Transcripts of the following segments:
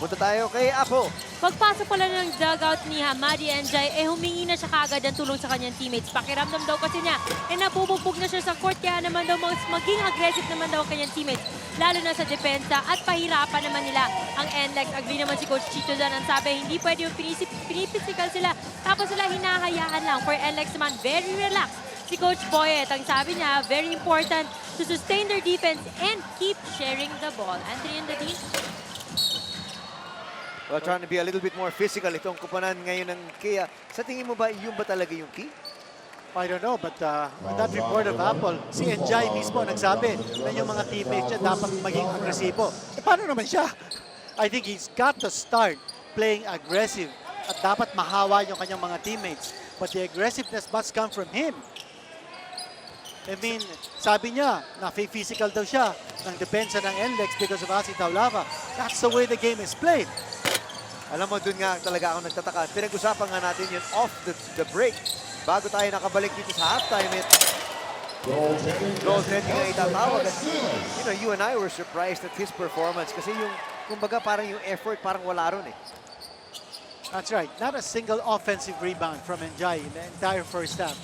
Punta tayo kay Apo. Pagpasok pala ng dugout ni Hamadi Njay, humingi na siya kaagad ng tulong sa kanyang teammates. Pakiramdam daw kasi niya, nabubugbog na siya sa court, kaya naman daw maging aggressive naman daw ang kanyang teammates, lalo na sa depensa, at pahirapan naman nila ang NLEX. Agree naman si Coach Chito dyan, ang sabi, hindi pwede yung pinipisikal sila, tapos sila hinahayaan lang. For NLEX naman, very relaxed. Si Coach Boyet, ang sabi niya, very important to sustain their defense and keep sharing the ball. Anthony and the team. Well, trying to be a little bit more physical itong kupanan ngayon ng Kia. Sa tingin mo ba, yun ba talaga yung key? I don't know, but on that report of Apple, si Njay mismo nagsabi na yung mga teammates niya dapat maging agresibo. Paano naman siya? I think he's got to start playing aggressive at dapat mahawa yung kanyang mga teammates. But the aggressiveness must come from him. I mean, sabi niya na physical daw siya ng depensa ng NLEX because of Asi Taulava. That's the way the game is played. Alam mo, dun nga talaga ako nagtataka. Pinag-usapan nga natin yun off the break. Bago tayo nakabalik dito sa halftime, goaltending nga itatawag. You know, you and I were surprised at his performance kasi yung, kumbaga, parang yung effort parang wala ron eh. That's right. Not a single offensive rebound from Njay in the entire first half.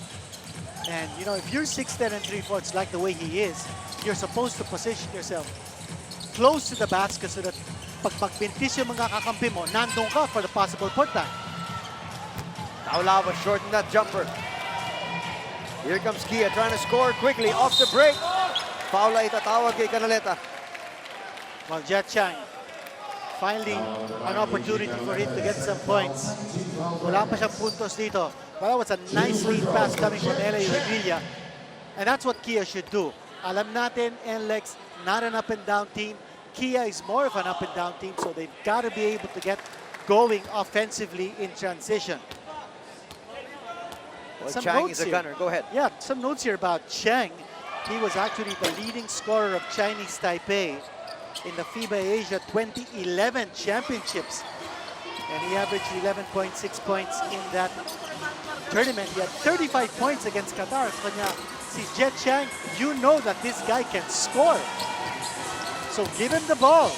And, you know, if you're 6'10 and 3/4 like the way he is, you're supposed to position yourself close to the basket so that pag magbintis yung mga kakampi mo, nandun ka for the possible putback. Taulava shorten that jumper. Here comes Kia trying to score quickly off the break. Paula itatawag kay Canaleta. Well, Jet Chang finding an opportunity for him to get some points. Wala pa siyang puntos dito. But that was a nice lead pass coming from LA Revilla. And that's what Kia should do. Alam natin, NLEX, not an up and down team. Kia is more of an up and down team, so they've got to be able to get going offensively in transition. Well, Some Chang notes is a here. gunner. Go ahead. Yeah, some notes here about Chang. He was actually the leading scorer of Chinese Taipei in the FIBA Asia 2011 championships. And he averaged 11.6 points in that tournament. He had 35 points against Qatar. Kanya, si Jet Chang, you know that this guy can score. So give him the ball.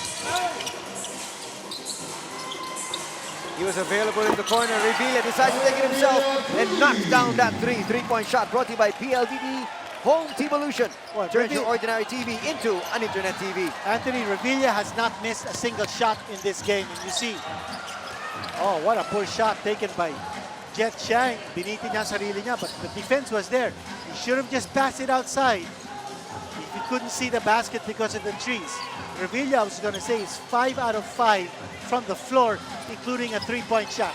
He was available in the corner. Revilla decides to take it himself and knocks down that three-point shot brought to you by PLDT Home Tevolution. Well, Turns your ordinary TV into an internet TV. Anthony Revilla has not missed a single shot in this game. And you see, oh, what a poor shot taken by Jet Chang. Binitin niya ang sarili niya, but the defense was there. He should have just passed it outside. He couldn't see the basket because of the trees. Revilla, I was going to say, is 5 out of 5 from the floor, including a three-point shot.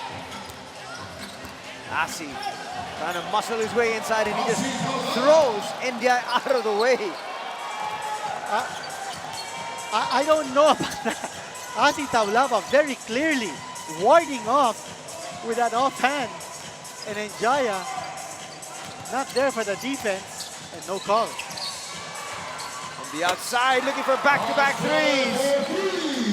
Asi trying to muscle his way inside and he just throws India out of the way. I don't know about that. Asi Taulava very clearly warding off with that offhand. And Njaya not there for the defense and no call. On the outside, looking for back-to-back threes.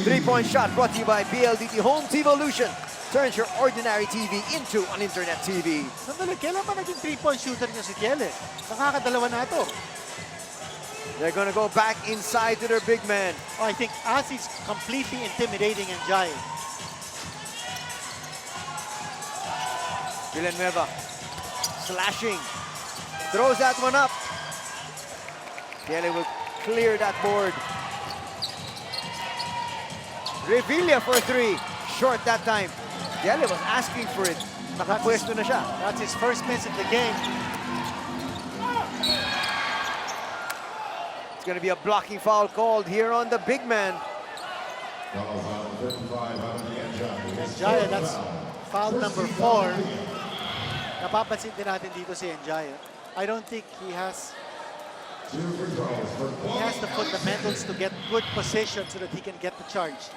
Three-point shot brought to you by PLDT Home Tevolution. Turns your ordinary TV into an internet TV. Sandali, kailan ba naging three-point shooter niya si Kiele? Nakakadalawa na ito. They're going to go back inside to their big man. Oh, I think Asi's completely intimidating Njaya. Villanueva slashing. Throws that one up. Kelly will clear that board. Revilla for three. Short that time. Kelly was asking for it. Nakapwesto na siya. That's his first miss of the game. It's going to be a blocking foul called here on the big man. Njaya, that's foul number 4. Napapansin din natin dito si Njaya. I don't think he has the fundamentals to get good position so that he can get the charge.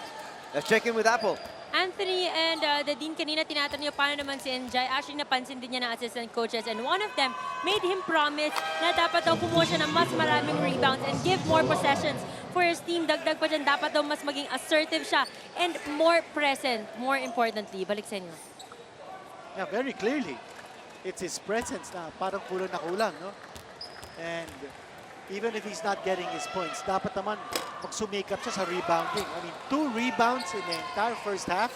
Let's check in with Apple. Anthony and the Dean, kanina tinatanong niya paano naman si Njay. Actually, napansin din niya ng assistant coaches and one of them made him promise na dapat daw kumuha siya ng mas maraming rebounds and give more possessions for his team. Dagdag pa dyan, dapat daw mas maging assertive siya and more present, more importantly. Balik sa inyo. Yeah, very clearly. It's his presence na parang kulang na kulang, no? And even if he's not getting his points, dapat naman magsumikap siya sa rebounding. I mean, 2 rebounds in the entire first half.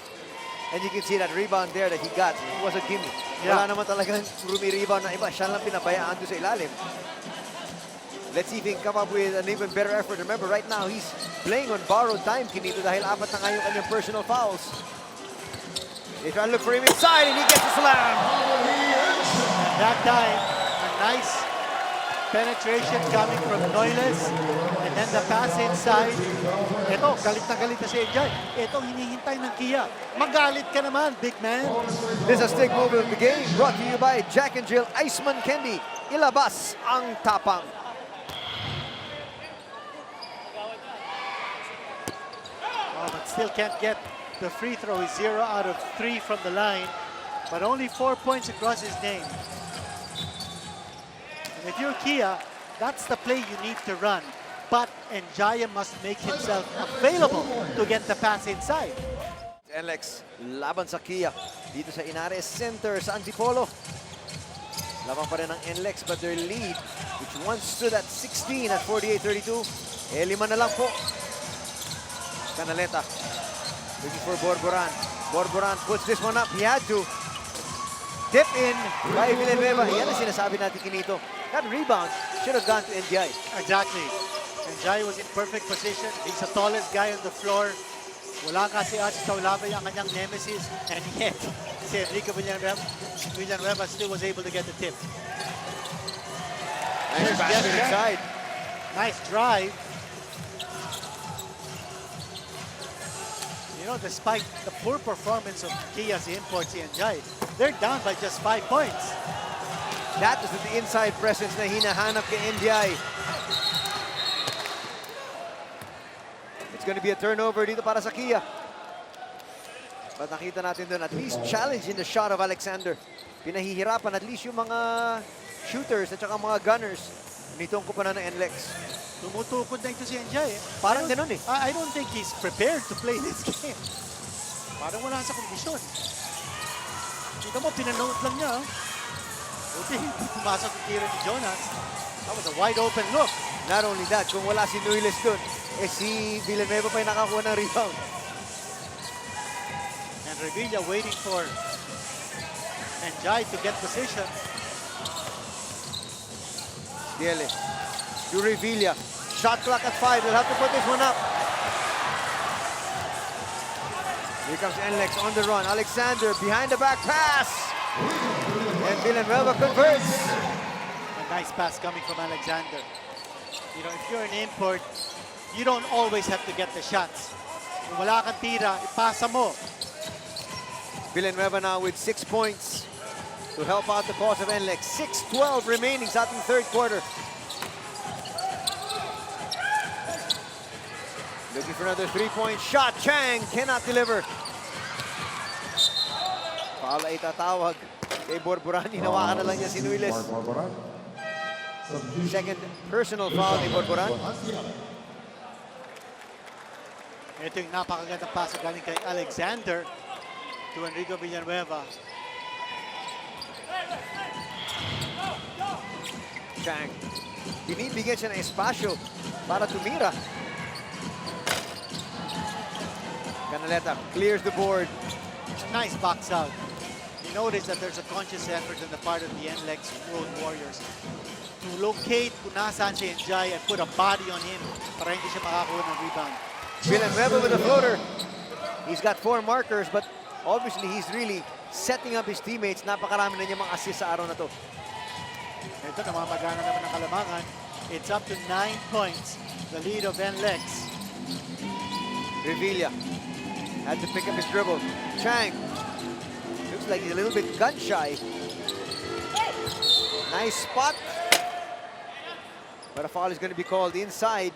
And you can see that rebound there that he got was a gimme. Yeah. Wala naman talagang rumi-rebound na iba. Siya lang pinabayaan doon sa ilalim. Let's see if he can come up with an even better effort. Remember, right now, he's playing on borrowed time, Kinito, dahil 4 na nga yung kanyang personal fouls. They try to look for him inside, and he gets a slam. That time, a nice penetration coming from Ynares, and then the pass inside. Ito, galit na galit na si NJ. Ito, hinihintay ng Kia. Magalit ka naman, big man. This is a stick movement of the game, brought to you by Jack and Jill Iceman Candy. Ilabas ang tapang. Oh, but still can't get the free throw. He's 0 out of 3 from the line, but only 4 points across his name. And if you're Kia, that's the play you need to run. But Njaya must make himself available to get the pass inside. NLEX laban sa Kia dito sa Ynares Center sa Antipolo. Laban pa rin ang NLEX, but their lead, which once stood at 16 at 48-32, 5 na lang po. Canaleta looking for Borboran. Borboran puts this one up. He had to. Tip in by Villanueva. Yan ang sinasabi natin, Kinito. That rebound should have gone to NJ. Exactly. Njaya was in perfect position. He's the tallest guy on the floor. Wala kasi at Taulabay ang kanyang nemesis. And yet, si Enrique Villanueva still was able to get the tip. Nice basket inside. Nice drive. You know, despite the poor performance of Kia's imports in NJ, they're down by just 5 points. That is the inside presence na hinahanap kay NJ. It's going to be a turnover dito para sa Kia. But nakita natin doon, at least challenge in the shot of Alexander. Pinahihirapan at least yung mga shooters at saka mga gunners nitong kupunan ng NLEX. Tumutukod na ito si NJ. Parang ganun eh. I don't think he's prepared to play this game. Parang wala sa kondisyon. Kita mo, pinanood lang niya. Buti, pumasok yung tira ni Jonas. That was a wide open look. Not only that, kung wala si Ynares doon, si Villanueva pa yung nakakuha ng rebound. And Revilla waiting for Njai to get position. Diele to Revilla. Shot clock at 5. They'll have to put this one up. Here comes NLEX on the run. Alexander behind the back pass. And Villanueva converts. A nice pass coming from Alexander. You know, if you're an import, you don't always have to get the shots. Kung wala kang tira, ipasa mo. Villanueva now with 6 points to help out the cause of NLEX. 6:12 remaining sa ating third quarter. Looking for another 3-point shot. Chang cannot deliver. Foul ay tatawag kay Borboran. Hinawakan na lang niya si Ynares. Second personal foul ni Borboran. Ito yung napakagandang pass galing kay Alexander to Enrique Villanueva. Chang. Binibigyan siya ng espasyo para tumira. Canaleta clears the board. Nice box out. You notice that there's a conscious effort on the part of the NLEX Road Warriors to locate kung nasaan si Njai and put a body on him para hindi siya makakuha ng rebound. Villanueva with a floater. He's got 4 markers, but obviously he's really setting up his teammates. Napakarami na niya mga assist sa araw na to. Ito, namamagana naman ng Kalamangan. It's up to 9 points. The lead of NLEX. Revilla had to pick up his dribble. Chang looks like he's a little bit gun shy. Nice spot. But a foul is going to be called inside.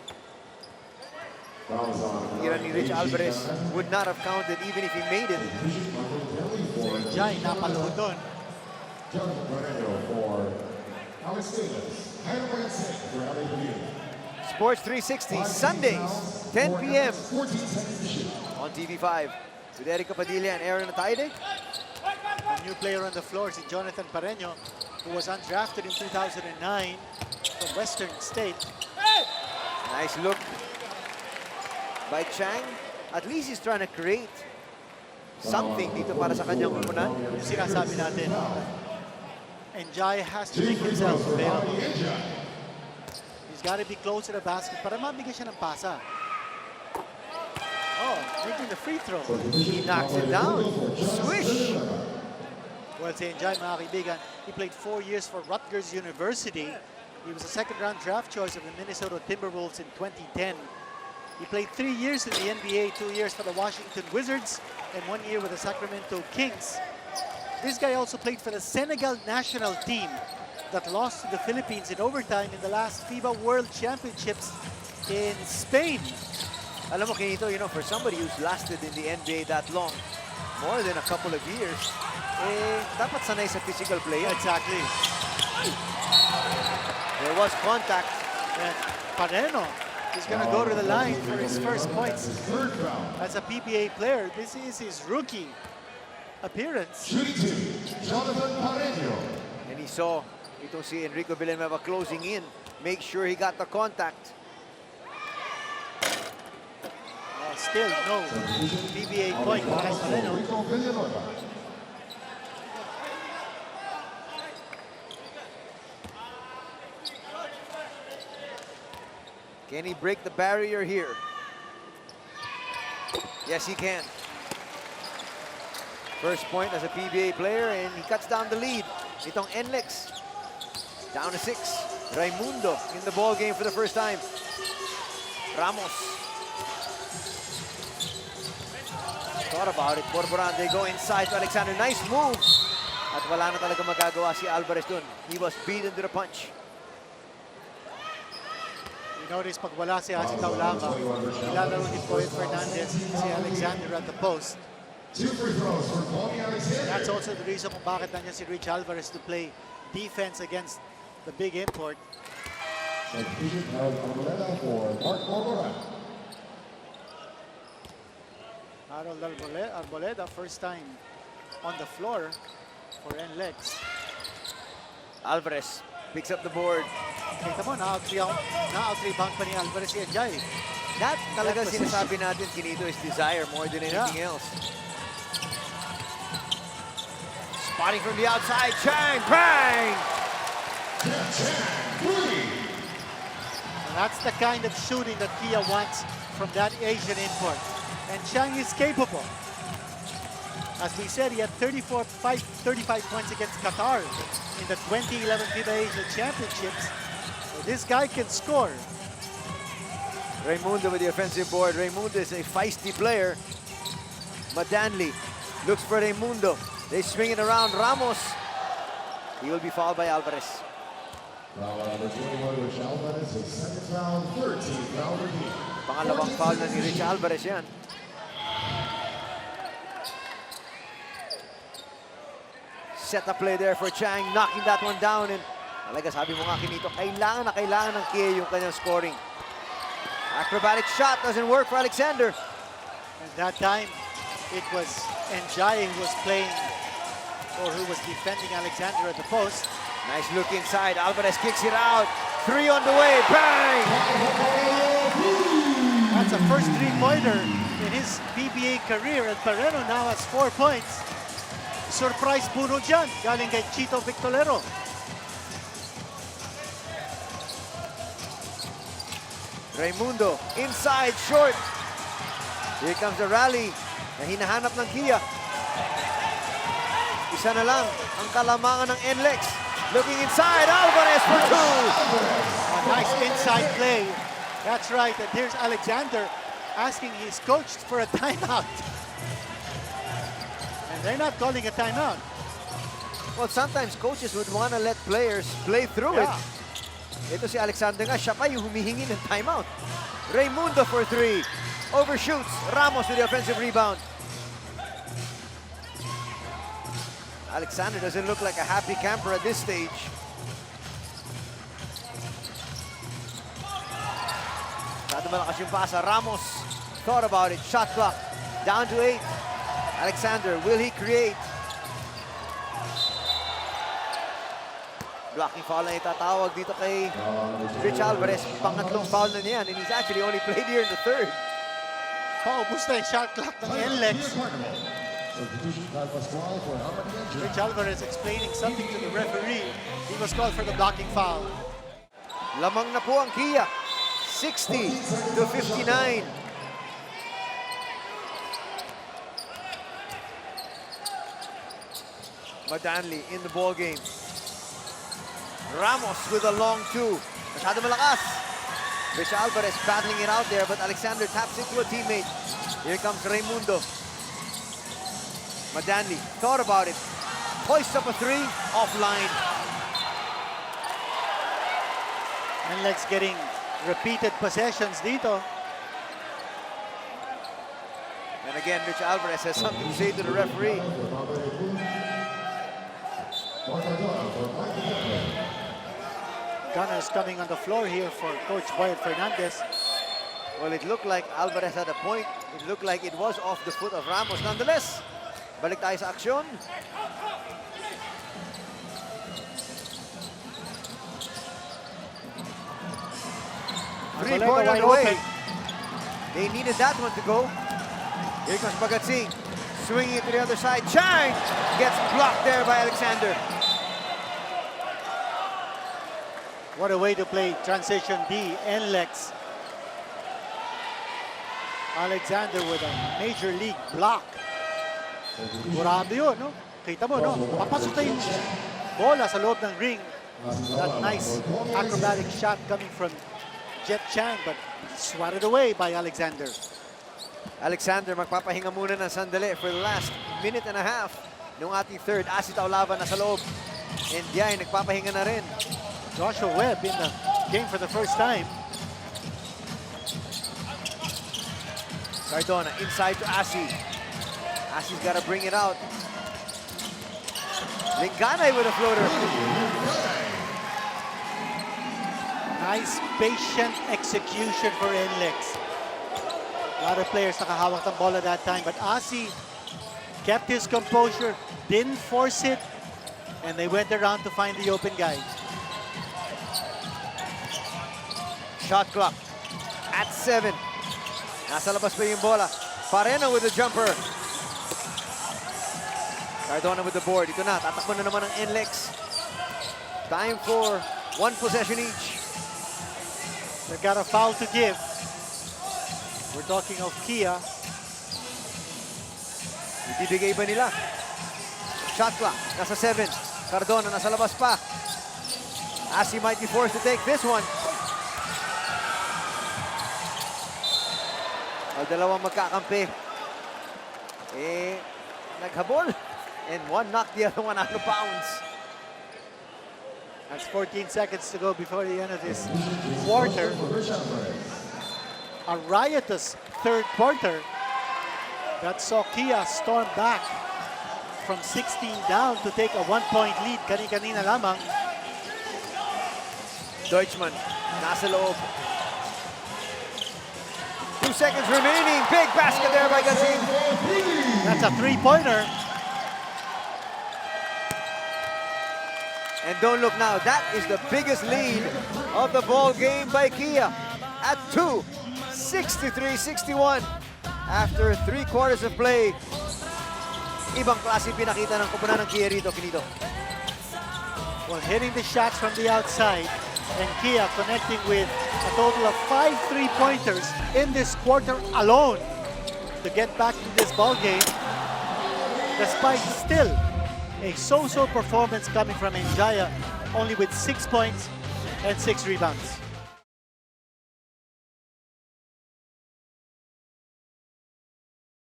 Tira ni Rich Alvarez would not have counted even if he made it. Njai, napaluhod doon. Sports 360, Sundays, 10 p.m. on TV5. With Erica Padilla and Aaron Ataide. A new player on the floor, si Jonathan Pareño, who was undrafted in 2009 from Western State. Nice look by Chang. At least he's trying to create something dito para sa kanyang upunan. Yung sinasabi natin, Njai has to make himself available. He's got to be close to the basket para mabigyan siya ng pasa. Oh, making the free throw. He knocks it down. Swish! Well, si Njai, mga kaibigan, he played 4 years for Rutgers University. He was a second-round draft choice of the Minnesota Timberwolves in 2010. He played 3 years in the NBA, 2 years for the Washington Wizards, and 1 year with the Sacramento Kings. This guy also played for the Senegal national team that lost to the Philippines in overtime in the last FIBA World Championships in Spain. Alam mo, Kinito, you know, for somebody who's lasted in the NBA that long, more than a couple of years, dapat sanay sa physical play. Exactly. There was contact. And Pareno is going to go to the line for his first points as a PBA player. This is his rookie appearance. And he saw itong si Enrico Villanueva closing in. Make sure he got the contact. Still no PBA point para Pareno. Can he break the barrier here? Yes, he can. First point as a PBA player, and he cuts down the lead. Itong NLEX down to 6. Raimundo in the ball game for the first time. Ramos. Thought about it. Borboran, they go inside to Alexander. Nice move. At wala na talaga magagawa si Alvarez dun. He was beaten to the punch. You notice pag wala si Hasi Taulava, ilalaro ni Poet Fernandez si Alexander at the post. That's also the reason kung bakit nandiyan si Rich Alvarez to play defense against the big import. Harold Arboleda, first time on the floor for NLEX. Alvarez picks up the board. Kita mo, na-out-rebound pa ni Alvarez si Njai. That talaga sinasabi natin, Kinito, is desire more than anything else. Spotting from the outside, Chang, bang! And that's the kind of shooting that Kia wants from that Asian import. And Chang is capable. As we said, he had 35 points against Qatar in the 2011 FIBA Asia Championships. So this guy can score. Raimundo with the offensive board. Raimundo is a feisty player. Madanli looks for Raimundo. They swing it around. Ramos. He will be fouled by Alvarez. Pangalawang foul na ni Rich Alvarez yan. Set a play there for Chang, knocking that one down. And talaga, sabi mo nga, Kinito, kailangan na kailangan ng Kia yung kanyang scoring. Acrobatic shot doesn't work for Alexander. And that time, it was Njai who was playing, or who was defending Alexander at the post. Nice look inside. Alvarez kicks it out. 3 on the way. Bang! That's a first three-pointer in his PBA career. And Pareno now has 4 points. Surprise puno dyan, galing kay Chito Victorero. Raimundo inside, short. Here comes the rally na hinahanap ng Kia. Isa na lang ang kalamangan ng NLEX. Looking inside, Alvarez for 2. A nice inside play. That's right, and here's Alexander asking his coach for a timeout. And they're not calling a timeout. Well, sometimes coaches would want to let players play through it. Ito si Alexander nga, siya pa yung humihingi ng timeout. Raimundo for 3. Overshoots. Ramos with the offensive rebound. Alexander doesn't look like a happy camper at this stage. Masyado malakas yung pasa. Ramos thought about it. Shot clock down to 8. Alexander, will he create? Blocking foul na itatawag dito kay Rich Alvarez. Pangatlong foul na niyan, and he's actually only played here in the third. Paubos na yung shot clock ng NLEX. Rich Alvarez explaining something to the referee. He was called for the blocking foul. Lamang na po ang Kia. 60-59. Madanli in the ball game. Ramos with a long two. Masyado malakas. Rich Alvarez battling it out there, but Alexander taps it to a teammate. Here comes Raimundo. Madanli thought about it. Hoists up a three, offline. NLEX getting repeated possessions dito. And again, Rich Alvarez has something to say to the referee. Gunners coming on the floor here for Coach Boyd Fernandez. Well, it looked like Alvarez had a point. It looked like it was off the foot of Ramos. Nonetheless, balik tayo sa aksyon. Three-pointer away. They needed that one to go. Here comes Pagatsing. Swinging it to the other side. Chang gets blocked there by Alexander. What a way to play transition D, NLEX. Alexander with a major league block. Grabe yun, no? Kita mo, no? Papasok na yung bola sa loob ng ring. That nice acrobatic shot coming from Jet Chang, but swatted away by Alexander. Alexander magpapahinga muna ng sandali for the last minute and a half nung ating third. Asitaw laban na sa loob. And Diay nagpapahinga na rin. Joshua Webb in the game for the first time. Cardona inside to Asi. Asi's got to bring it out. Linganay with a floater. Nice patient execution for NLEX. A lot of players nakahawak ng bola that time, but Asi kept his composure, didn't force it, and they went around to find the open guy. Shot clock at 7. Nasa labas pa yung bola. Parena with the jumper. Cardona with the board. Ito na, tatakbo na naman ang NLEX. Time for one possession each. They've got a foul to give. We're talking of Kia. Ibibigay ba nila? Shot clock, nasa 7. Cardona nasa labas pa. Asi might be forced to take this one. Ang dalawang magkakampi. Naghabol. And one knocked the other one out of bounds. That's 14 seconds to go before the end of this quarter. A riotous third quarter that saw Kia storm back from 16 down to take a 1-point lead kani-kanina lamang. Deutschmann, nasa loob. 2 seconds remaining. Big basket there by Gazin. That's a three-pointer. And don't look now, that is the biggest lead of the ball game by Kia at 2. 63-61 after 3 quarters of play. Ibang klase pinakita ng koponan ng Kia rito, Kinito. Well, hitting the shots from the outside and Kia connecting with a total of 5 3-pointers in this quarter alone to get back to this ball game, despite still a so-so performance coming from Njaya, only with 6 points and 6 rebounds.